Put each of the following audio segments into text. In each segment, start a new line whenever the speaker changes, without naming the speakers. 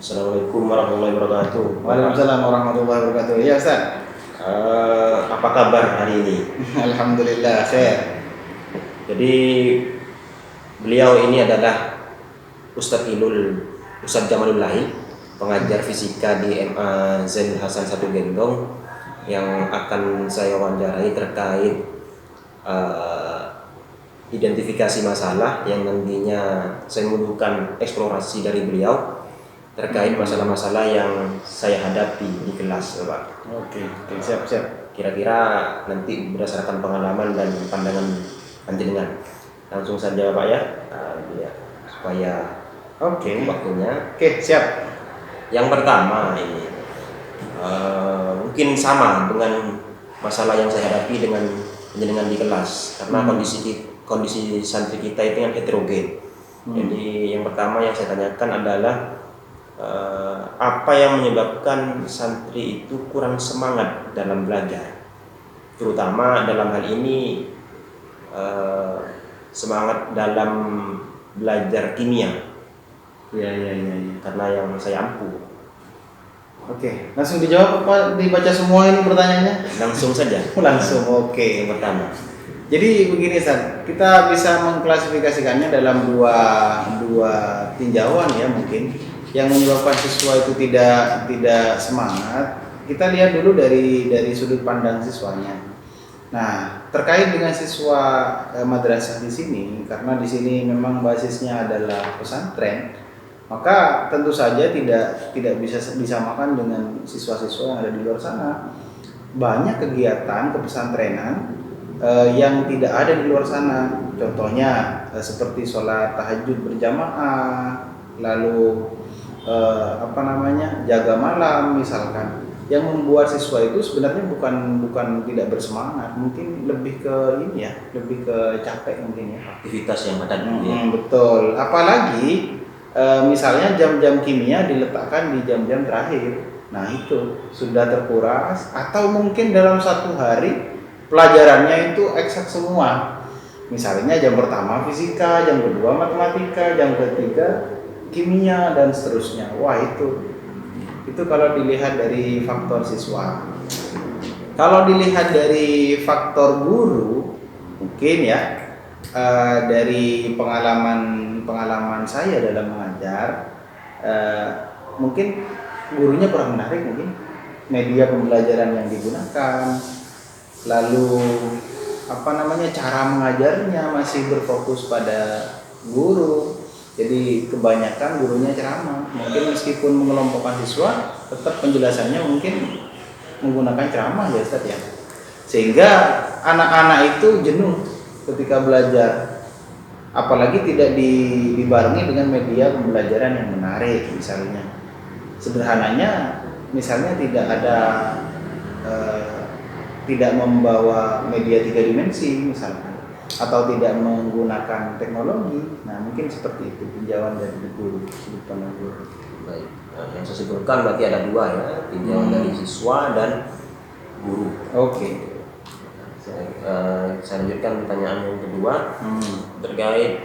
Assalamualaikum warahmatullahi wabarakatuh.
Waalaikumsalam warahmatullahi wabarakatuh. Ya Ustaz.
Apa kabar hari ini?
Alhamdulillah sehat.
Jadi beliau ini adalah Ustadz Jamalul Lahi, pengajar fisika di MA Zainul Hasan 1 Gendong, yang akan saya wawancarai terkait identifikasi masalah yang nantinya saya membutuhkan eksplorasi dari beliau terkait masalah-masalah yang saya hadapi di kelas, Pak.
Oke, siap.
Kira-kira nanti berdasarkan pengalaman dan pandangan panjenengan. Langsung saja, Pak ya, supaya waktunya.
Oke, siap.
Yang pertama ini mungkin sama dengan masalah yang saya hadapi dengan panjenengan di kelas, karena kondisi santri kita itu yang heterogen. Jadi yang pertama yang saya tanyakan adalah apa yang menyebabkan santri itu kurang semangat dalam belajar, terutama dalam hal ini semangat dalam belajar kimia.
Ya.
Karena yang saya ampuh.
Oke, langsung dijawab apa dibaca semua ini pertanyaannya?
Langsung saja.
Langsung. Oke.
Yang pertama.
Jadi begini Ustaz, kita bisa mengklasifikasikannya dalam dua tinjauan ya mungkin. Yang menyebabkan siswa itu tidak semangat, kita lihat dulu dari sudut pandang siswanya. Nah, terkait dengan siswa madrasah di sini, karena di sini memang basisnya adalah pesantren, maka tentu saja tidak bisa disamakan dengan siswa-siswa yang ada di luar sana. Banyak kegiatan kepesantrenan yang tidak ada di luar sana. Contohnya seperti sholat tahajud berjamaah, lalu jaga malam misalkan, yang membuat siswa itu sebenarnya bukan tidak bersemangat, mungkin lebih ke lebih ke capek mungkin ya,
Aktivitas yang ada dulu ya.
Betul, apalagi misalnya jam-jam kimia diletakkan di jam-jam terakhir. Nah itu sudah terkuras, atau mungkin dalam satu hari pelajarannya itu eksak semua. Misalnya jam pertama fisika, jam kedua matematika, jam ketiga kimia, dan seterusnya. Wah itu kalau dilihat dari faktor siswa. Kalau dilihat dari faktor guru, mungkin ya dari pengalaman saya dalam mengajar, mungkin gurunya kurang menarik, mungkin media pembelajaran yang digunakan, lalu cara mengajarnya masih berfokus pada guru. Jadi kebanyakan gurunya ceramah, mungkin meskipun mengelompokkan siswa, tetap penjelasannya mungkin menggunakan ceramah ya Ustaz ya. Sehingga anak-anak itu jenuh ketika belajar, apalagi tidak dibarengi dengan media pembelajaran yang menarik misalnya. Sederhananya, misalnya tidak membawa media 3 dimensi misalkan, atau tidak menggunakan teknologi. Nah mungkin seperti itu tinjauan dari guru, sudut pandang guru.
Baik, yang saya simpulkan berarti ada dua ya, tinjauan dari siswa dan guru.
Oke.
Saya lanjutkan pertanyaan yang kedua terkait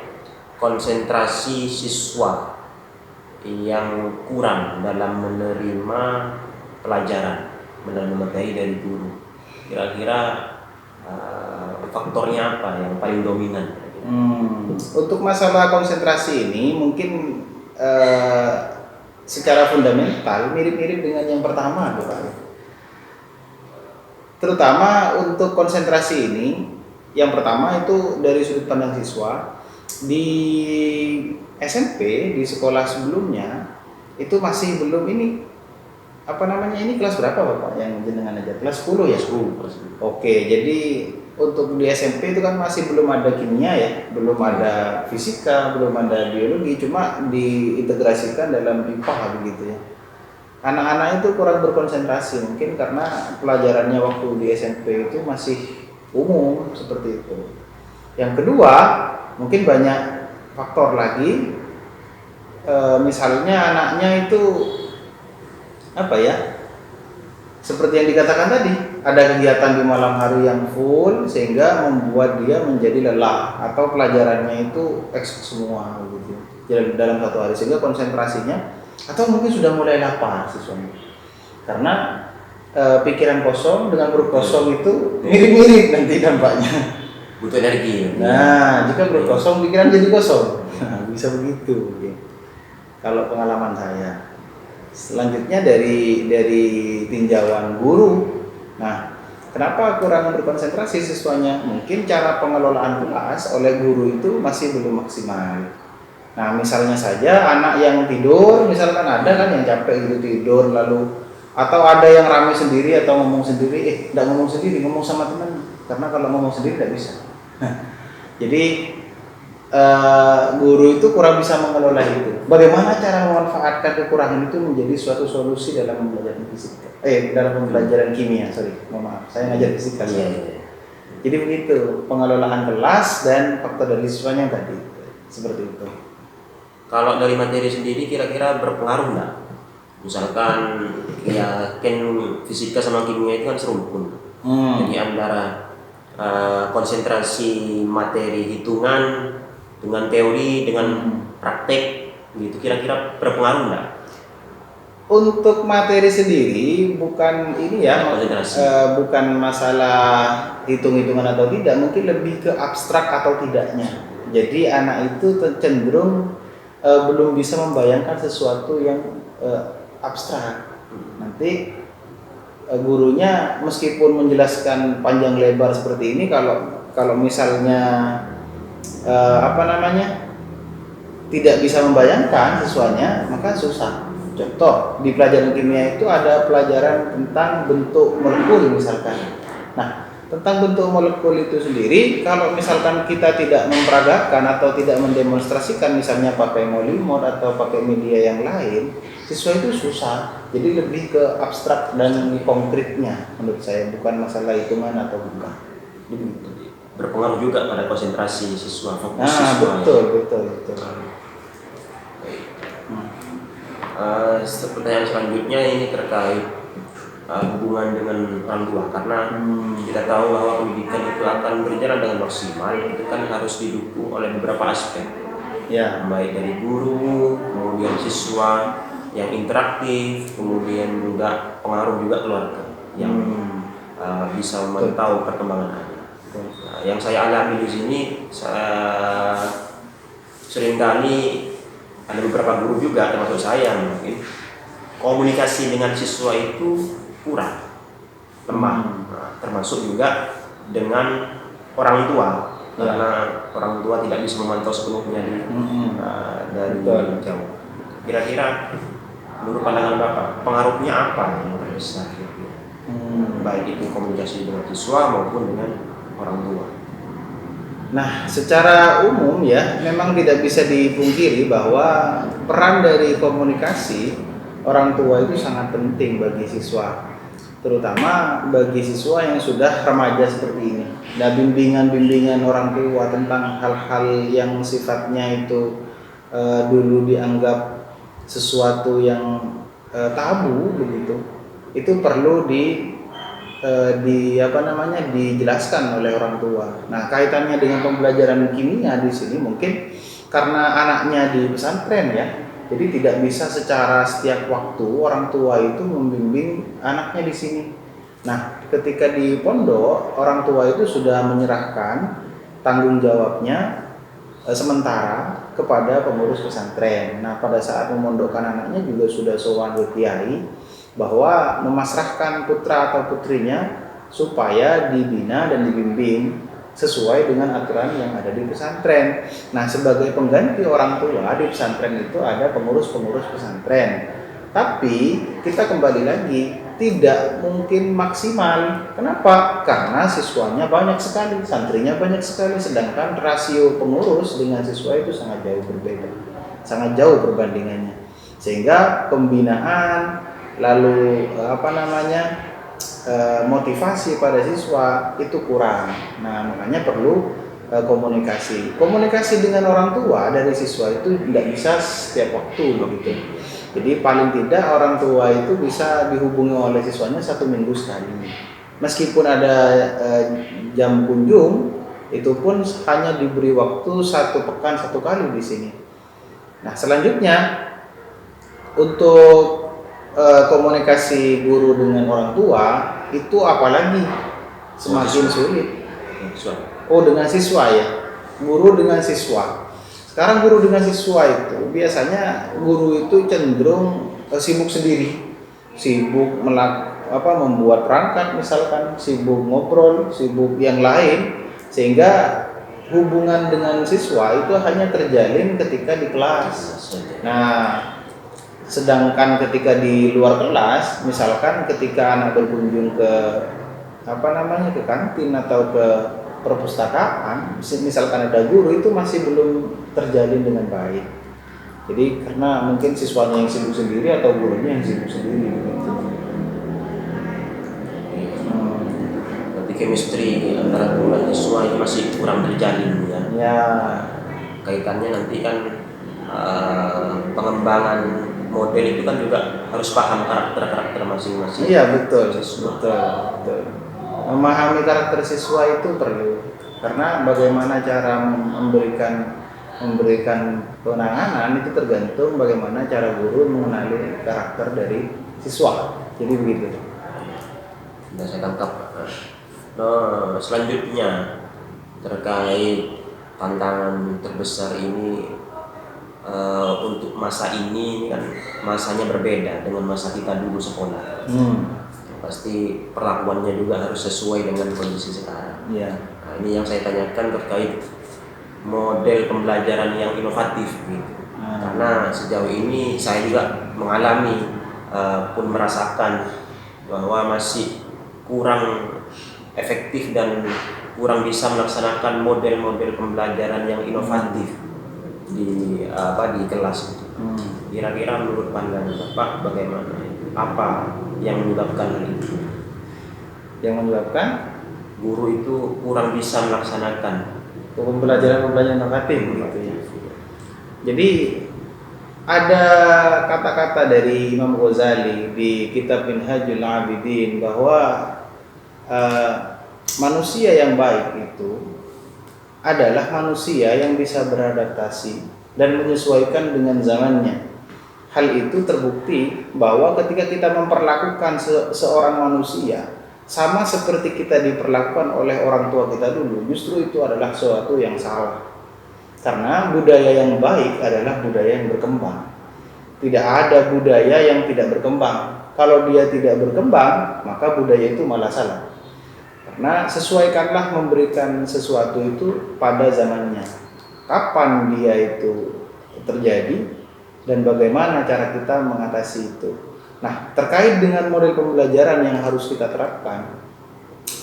konsentrasi siswa yang kurang dalam menerima pelajaran, menerima materi dari guru. Kira-kira faktornya apa yang paling dominan?
Untuk masalah konsentrasi ini mungkin secara fundamental mirip-mirip dengan yang pertama, Pak. Terutama untuk konsentrasi ini, yang pertama itu dari sudut pandang siswa. Di SMP, di sekolah sebelumnya itu masih belum ini kelas berapa Bapak yang jenengan ajar? Kelas 10 ya?
10.
Oke, jadi untuk di SMP itu kan masih belum ada kimia ya, belum ada fisika, belum ada biologi, cuma diintegrasikan dalam IPA begitu ya. Anak-anak itu kurang berkonsentrasi, mungkin karena pelajarannya waktu di SMP itu masih umum seperti itu. Yang kedua, mungkin banyak faktor lagi, misalnya anaknya itu seperti yang dikatakan tadi, ada kegiatan di malam hari yang full sehingga membuat dia menjadi lelah, atau pelajarannya itu eksak semua gitu dalam satu hari, sehingga konsentrasinya atau mungkin sudah mulai lapar siswanya. Karena pikiran kosong dengan perut kosong itu mirip-mirip nanti dampaknya.
Butuh energi.
Nah, jika perut kosong, pikiran jadi kosong. Nah, bisa begitu. Oke. Kalau pengalaman saya. Selanjutnya dari tinjauan guru. Nah, kenapa kurang berkonsentrasi siswanya? Mungkin cara pengelolaan kelas oleh guru itu masih belum maksimal. Nah, misalnya saja anak yang tidur, misalkan ada kan yang capek gitu tidur lalu, atau ada yang ramai sendiri atau ngomong sendiri, tidak ngomong sendiri, ngomong sama teman. Karena kalau ngomong sendiri tidak bisa. Jadi guru itu kurang bisa mengelola itu. Bagaimana cara memanfaatkan kekurangan itu menjadi suatu solusi dalam pembelajaran fisika? Dalam pembelajaran kimia, maaf, saya ngajar fisika. Jadi begitu pengelolaan kelas dan faktor dari siswanya tadi, seperti itu.
Kalau dari materi sendiri kira-kira berpengaruh nggak? Misalkan ya kan fisika sama kimia itu kan serumpun. Jadi antara konsentrasi materi hitungan dengan teori dengan praktek gitu, kira-kira berpengaruh nggak?
Untuk materi sendiri bukan ini ya, bukan masalah hitung-hitungan atau tidak, mungkin lebih ke abstrak atau tidaknya. Jadi anak itu cenderung belum bisa membayangkan sesuatu yang abstrak. Nanti gurunya meskipun menjelaskan panjang lebar seperti ini, kalau misalnya tidak bisa membayangkan siswanya, maka susah. Contoh, di pelajaran kimia itu ada pelajaran tentang bentuk molekul misalkan. Nah, tentang bentuk molekul itu sendiri, kalau misalkan kita tidak memperagakan atau tidak mendemonstrasikan, misalnya pakai molimod atau pakai media yang lain, siswa itu susah. Jadi lebih ke abstrak dan konkretnya menurut saya, bukan masalah hitungan atau bukan. Begitu.
Berpengaruh juga pada konsentrasi siswa, fokus
nah,
siswa.
Betul.
Pertanyaan selanjutnya ini terkait hubungan dengan orang tua, karena kita tahu bahwa pendidikan itu akan berjalan dengan maksimal, itu kan harus didukung oleh beberapa aspek, baik dari guru, kemudian siswa yang interaktif, kemudian juga pengaruh juga keluarga yang bisa memantau perkembangan anak. Nah, yang saya alami di sini, seringkali ada beberapa guru juga termasuk saya mungkin komunikasi dengan siswa itu kurang, lemah. Nah, termasuk juga dengan orang tua, karena orang tua tidak bisa memantau sepenuhnya dari jauh. Kira-kira menurut pandangan Bapak, pengaruhnya apa yang terbesar? Baik itu komunikasi dengan siswa maupun dengan orang tua.
Nah, secara umum ya, memang tidak bisa dipungkiri bahwa peran dari komunikasi orang tua itu sangat penting bagi siswa, terutama bagi siswa yang sudah remaja seperti ini. Nah, bimbingan orang tua tentang hal-hal yang sifatnya itu dulu dianggap sesuatu yang tabu begitu, itu perlu dijelaskan oleh orang tua. Nah, kaitannya dengan pembelajaran kimia di sini mungkin karena anaknya di pesantren ya, jadi tidak bisa secara setiap waktu orang tua itu membimbing anaknya di sini. Nah, ketika di pondok, orang tua itu sudah menyerahkan tanggung jawabnya sementara kepada pengurus pesantren. Nah, pada saat memondokkan anaknya juga sudah sowan ke kiai bahwa memasrahkan putra atau putrinya supaya dibina dan dibimbing sesuai dengan aturan yang ada di pesantren. Nah, sebagai pengganti orang tua di pesantren itu ada pengurus-pengurus pesantren. Tapi kita kembali lagi, tidak mungkin maksimal. Kenapa? Karena siswanya banyak sekali, santrinya banyak sekali, sedangkan rasio pengurus dengan siswa itu sangat jauh berbeda, sangat jauh perbandingannya. Sehingga pembinaan lalu motivasi pada siswa itu kurang. Nah, makanya perlu komunikasi dengan orang tua dari siswa itu tidak bisa setiap waktu begitu. Jadi paling tidak orang tua itu bisa dihubungi oleh siswanya 1 minggu sekali. Meskipun ada jam kunjung, itu pun hanya diberi waktu 1 pekan 1 kali di sini. Nah, selanjutnya untuk komunikasi guru dengan orang tua itu apalagi semakin sulit. Oh, dengan siswa ya, guru dengan siswa. Sekarang guru dengan siswa itu biasanya guru itu cenderung sibuk sendiri, sibuk membuat perangkat misalkan, sibuk ngobrol, sibuk yang lain, sehingga hubungan dengan siswa itu hanya terjalin ketika di kelas. Nah, sedangkan ketika di luar kelas, misalkan ketika anak berkunjung ke ke kantin atau ke perpustakaan, misalkan ada guru, itu masih belum terjalin dengan baik. Jadi karena mungkin siswanya yang sibuk sendiri atau gurunya yang sibuk sendiri gitu.
Berarti chemistry antara guru dan siswa itu masih kurang terjalin ya.
Ya.
Kaitannya nanti kan pengembangan model itu kan juga harus paham karakter masing-masing.
Iya, betul. Memahami karakter siswa itu perlu, karena bagaimana cara memberikan penanganan itu tergantung bagaimana cara guru mengenali karakter dari siswa. Jadi begitu.
Sudah saya tangkap. Nah, selanjutnya terkait tantangan terbesar ini untuk masa ini kan masanya berbeda dengan masa kita dulu sekolah. Pasti perlakuannya juga harus sesuai dengan kondisi sekarang.
Yeah.
Nah, ini yang saya tanyakan terkait model pembelajaran yang inovatif gitu. Karena sejauh ini saya juga mengalami pun merasakan bahwa masih kurang efektif dan kurang bisa melaksanakan model-model pembelajaran yang inovatif di kelas. Kira-kira menurut pandangan Bapak bagaimana? Apa yang menyebabkan hal itu?
Yang menyebabkan
guru itu kurang bisa melaksanakan
pembelajaran inovatif gitu ya. Jadi ada kata-kata dari Imam Ghazali di kitab Minhajul Abidin bahwa manusia yang baik itu adalah manusia yang bisa beradaptasi dan menyesuaikan dengan zamannya. Hal itu terbukti bahwa ketika kita memperlakukan seorang manusia sama seperti kita diperlakukan oleh orang tua kita dulu, justru itu adalah sesuatu yang salah. Karena budaya yang baik adalah budaya yang berkembang. Tidak ada budaya yang tidak berkembang. Kalau dia tidak berkembang, maka budaya itu malah salah. Karena sesuaikanlah memberikan sesuatu itu pada zamannya. Kapan dia itu terjadi dan bagaimana cara kita mengatasi itu. Nah, terkait dengan model pembelajaran yang harus kita terapkan.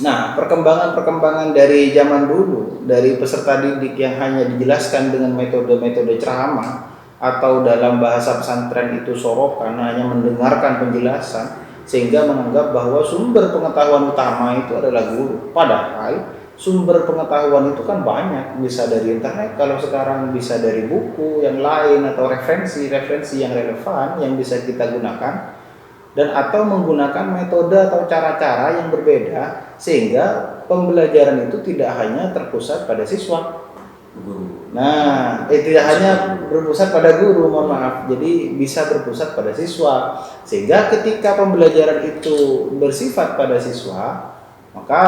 Nah, perkembangan dari zaman dulu, dari peserta didik yang hanya dijelaskan dengan metode-metode ceramah atau dalam bahasa pesantren itu sorokan, hanya mendengarkan penjelasan sehingga menganggap bahwa sumber pengetahuan utama itu adalah guru. Padahal sumber pengetahuan itu kan banyak, bisa dari internet, kalau sekarang bisa dari buku yang lain atau referensi yang relevan yang bisa kita gunakan, dan atau menggunakan metode atau cara-cara yang berbeda sehingga pembelajaran itu tidak hanya terpusat pada siswa. Nah, tidak hanya berpusat pada guru, mohon maaf. Jadi bisa berpusat pada siswa. Sehingga ketika pembelajaran itu bersifat pada siswa, maka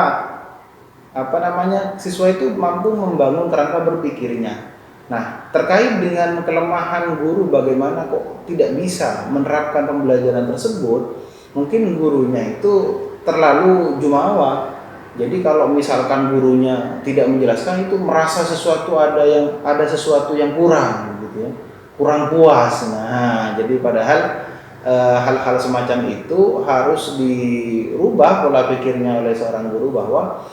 siswa itu mampu membangun kerangka berpikirnya. Nah, terkait dengan kelemahan guru, bagaimana kok tidak bisa menerapkan pembelajaran tersebut, mungkin gurunya itu terlalu jumawa. Jadi kalau misalkan gurunya tidak menjelaskan, itu merasa ada sesuatu yang kurang gitu ya, kurang puas. Nah, jadi padahal hal-hal semacam itu harus dirubah pola pikirnya oleh seorang guru, bahwa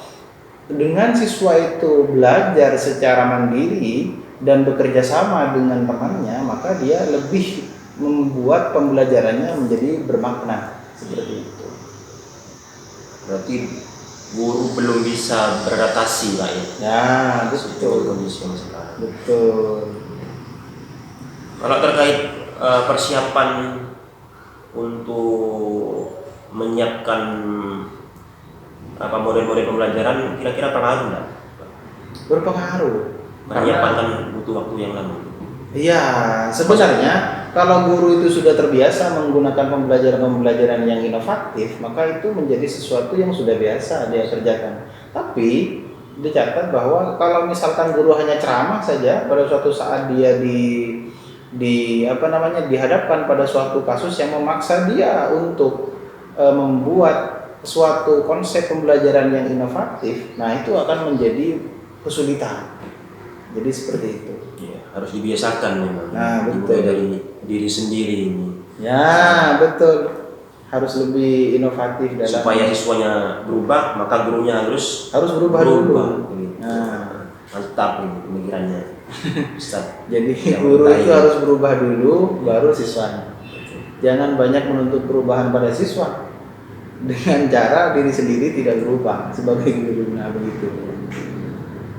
dengan siswa itu belajar secara mandiri dan bekerja sama dengan temannya, maka dia lebih membuat pembelajarannya menjadi bermakna, seperti itu.
Berarti guru belum bisa beradaptasi, Pak ya?
Ya, betul.
Kondisi yang sekarang.
Betul.
Kalau terkait persiapan untuk menyiapkan model-model pembelajaran, kira-kira pengaruh nggak?
Berpengaruh.
Menyiapkan kan butuh waktu yang lama.
Iya, sebenarnya kalau guru itu sudah terbiasa menggunakan pembelajaran yang inovatif, maka itu menjadi sesuatu yang sudah biasa dia kerjakan. Tapi dicatat bahwa kalau misalkan guru hanya ceramah saja pada suatu saat dia dihadapkan pada suatu kasus yang memaksa dia untuk membuat suatu konsep pembelajaran yang inovatif, nah itu akan menjadi kesulitan. Jadi seperti itu.
Ya, harus dibiasakan memang.
Nah,
Dimulai
betul.
dari diri sendiri ini.
Ya, betul. Harus lebih inovatif dalam
Supaya siswanya berubah, maka gurunya harus
berubah dulu.
Gitu.
Nah,
Mantap ini pemikirannya. Ustaz.
jadi
Yang
guru itu
lain.
harus berubah dulu, baru siswanya. Jangan banyak menuntut perubahan pada siswa dengan cara diri sendiri tidak berubah sebagai guru. Nah, begitu.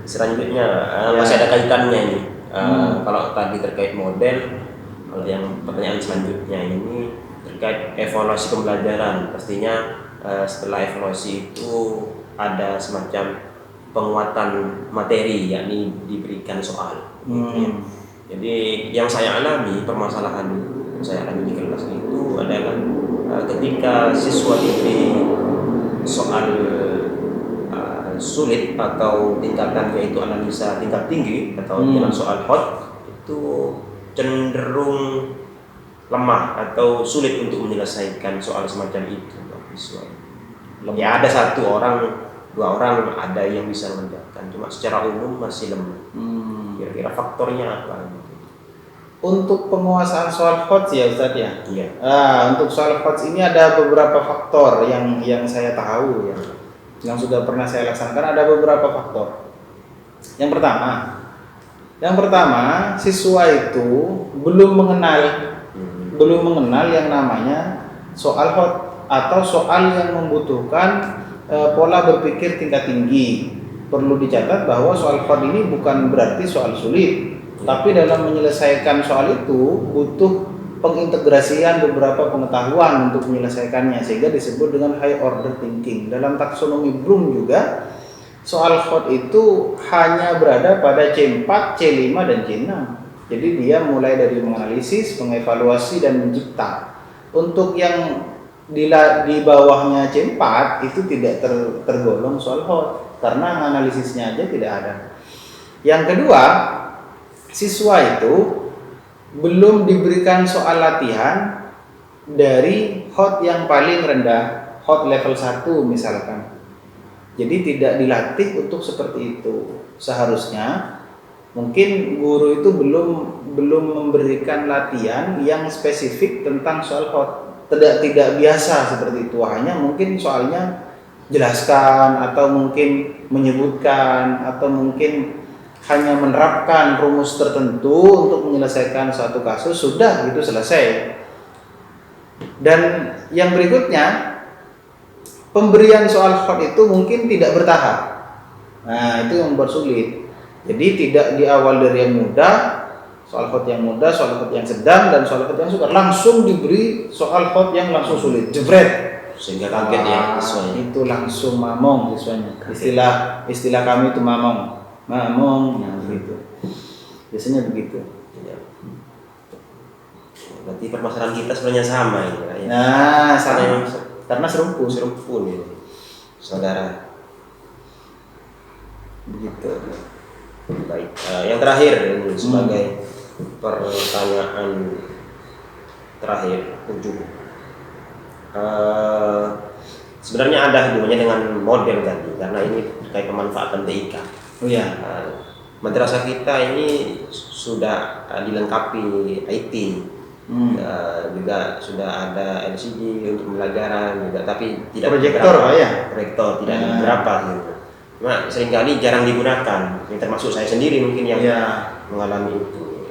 Selanjutnya
Ya.
masih ada kaitannya ini.
Hmm.
Kalau tadi terkait model, kalau yang pertanyaan selanjutnya ini terkait evaluasi pembelajaran. Pastinya setelah evaluasi itu ada semacam penguatan materi, yakni diberikan soal. Gitu ya. Jadi yang saya alami, permasalahan yang saya alami di kelas itu adalah ketika siswa diberi soal sulit atau tingkatannya itu analisa tingkat tinggi atau dengan soal hot, itu cenderung lemah atau sulit untuk menyelesaikan soal semacam itu siswa. Ya ada 1 orang, 2 orang ada yang bisa mengerjakan, cuma secara umum masih lemah. Kira-kira faktornya apa?
Untuk penguasaan soal HOTS ya Ustadz ya.
Iya.
Untuk soal HOTS ini ada beberapa faktor yang saya tahu ya, yang sudah pernah saya laksanakan. Ada beberapa faktor. Yang pertama, siswa itu belum mengenal yang namanya soal HOT atau soal yang membutuhkan pola berpikir tingkat tinggi. Perlu dicatat bahwa soal HOT ini bukan berarti soal sulit, tapi dalam menyelesaikan soal itu butuh pengintegrasian beberapa pengetahuan untuk menyelesaikannya, sehingga disebut dengan high order thinking. Dalam taksonomi Bloom juga soal HOT itu hanya berada pada C4, C5 dan C6. Jadi dia mulai dari menganalisis, mengevaluasi dan mencipta. Untuk yang di bawahnya C4 itu tidak tergolong soal HOT karena analisisnya aja tidak ada. Yang kedua, siswa itu belum diberikan soal latihan dari HOT yang paling rendah, HOT level 1 misalkan. Jadi tidak dilatih untuk seperti itu. Seharusnya mungkin guru itu belum memberikan latihan yang spesifik tentang soal HOT. Tidak biasa seperti itu. Hanya mungkin soalnya jelaskan atau mungkin menyebutkan atau mungkin hanya menerapkan rumus tertentu untuk menyelesaikan suatu kasus, sudah gitu selesai. Dan yang berikutnya, pemberian soal HOT itu mungkin tidak bertahap. Nah, itu yang membuat sulit. Jadi tidak di awal dari yang mudah, soal HOT yang mudah, soal HOT yang sedang, dan soal HOT yang sukar. Langsung diberi soal HOT yang langsung sulit, jebret.
Sehingga kaget ya siswanya.
Itu langsung mamong siswanya. Istilah kami itu mamong, nah begitu. Biasanya begitu.
Ya. Berarti permasalahan kita sebenarnya sama ini. Ya.
Nah, sama. Karena serumpun
ini, saudara.
Begitu.
Baik. Yang terakhir ini sebagai pertanyaan terakhir 7. Sebenarnya ada hubungannya dengan model tadi karena ini terkait pemanfaatan TIK.
Oh ya.
Madrasah kita ini sudah dilengkapi IT. Juga sudah ada LCD untuk pembelajaran juga, tapi tidak
proyektor Pak ya?
Proyektor tidak ada beberapa gitu. Cuma seringkali jarang digunakan. Ini termasuk saya sendiri mungkin yang mengalami itu.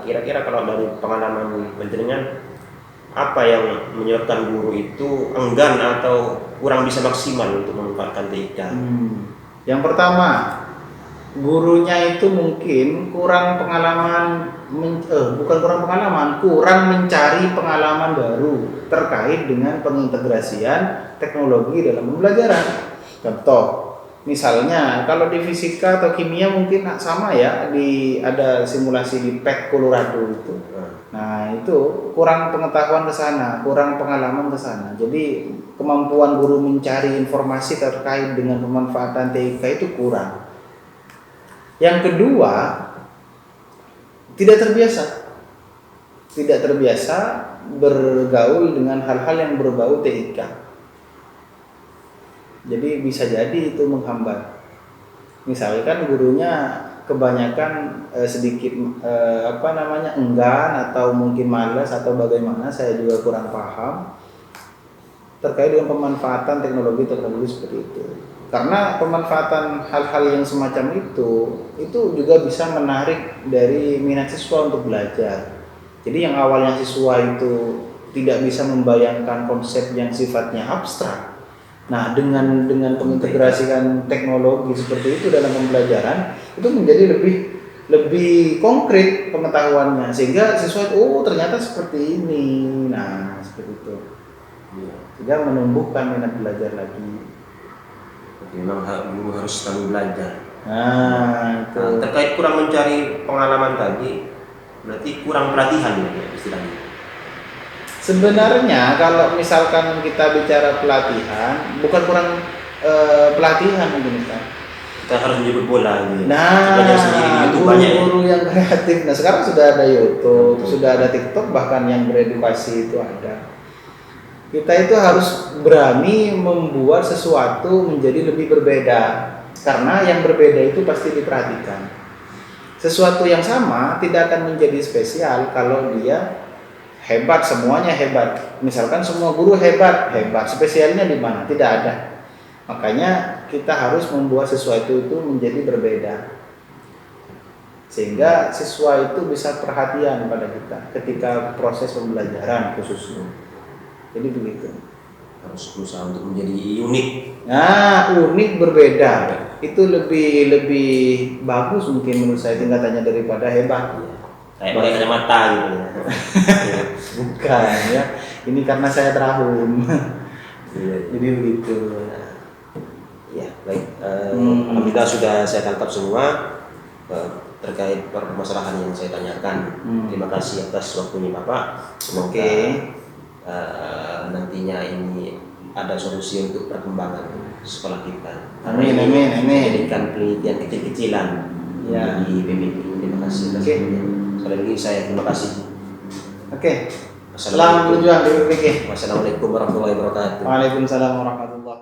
Kira-kira kalau dari pengalaman panjenengan, apa yang menyebabkan guru itu enggan atau kurang bisa maksimal untuk memanfaatkan TIK?
Yang pertama, gurunya itu mungkin kurang mencari pengalaman baru terkait dengan pengintegrasian teknologi dalam pembelajaran. Contoh, misalnya kalau di fisika atau kimia mungkin sama ya, ada simulasi di PEC Colorado itu. Nah Nah, itu kurang pengetahuan ke sana, kurang pengalaman ke sana. Jadi kemampuan guru mencari informasi terkait dengan pemanfaatan TIK itu kurang. Yang kedua, tidak terbiasa. Tidak terbiasa bergaul dengan hal-hal yang berbau TIK. Jadi bisa jadi itu menghambat. Misalkan gurunya kebanyakan sedikit enggan atau mungkin malas atau bagaimana, saya juga kurang paham terkait dengan pemanfaatan teknologi seperti itu. Karena pemanfaatan hal-hal yang semacam itu juga bisa menarik dari minat siswa untuk belajar. Jadi yang awalnya siswa itu tidak bisa membayangkan konsep yang sifatnya abstrak. Nah, dengan mengintegrasikan teknologi seperti itu dalam pembelajaran, itu menjadi lebih konkret pengetahuannya, sehingga siswa ternyata seperti ini. Nah, seperti itu. Sehingga menumbuhkan minat belajar lagi.
Memang guru harus selalu belajar.
Nah, itu.
Nah, terkait kurang mencari pengalaman tadi, berarti kurang pelatihan ya istilahnya.
Sebenarnya kalau misalkan kita bicara pelatihan, bukan kurang pelatihan mungkin kan.
Kita harus menyebut bola gitu.
Nah,
belajar sendiri di YouTube banyak ya.
Guru yang kreatif. Nah, sekarang sudah ada YouTube, sudah ada TikTok, bahkan yang beredukasi itu ada. Kita itu harus berani membuat sesuatu menjadi lebih berbeda, karena yang berbeda itu pasti diperhatikan. Sesuatu yang sama tidak akan menjadi spesial kalau dia hebat, semuanya hebat. Misalkan semua guru hebat, spesialnya di mana? Tidak ada. Makanya kita harus membuat sesuatu itu menjadi berbeda, sehingga siswa itu bisa perhatian pada kita ketika proses pembelajaran khususnya. Jadi begitu.
Harus berusaha untuk menjadi unik.
Nah, unik berbeda. Itu lebih bagus mungkin menurut saya tingkatannya daripada hebat.
Kayak pakai kacamata gitu ya.
Bukan ya. Ini karena saya terahum. Jadi begitu.
Ya, baik. Alhamdulillah sudah saya tangkap semua terkait permasalahan yang saya tanyakan. Terima kasih atas waktunya Bapak. Semoga nantinya ini ada solusi untuk perkembangan sekolah kita.
Amin.
Menjadikan penelitian kecil-kecilan di PPP. Terima kasih. Sekali lagi saya terima kasih.
Selamat berjuang di PPP.
Wassalamualaikum warahmatullahi wabarakatuh.
Waalaikumsalam warahmatullahi wabarakatuh.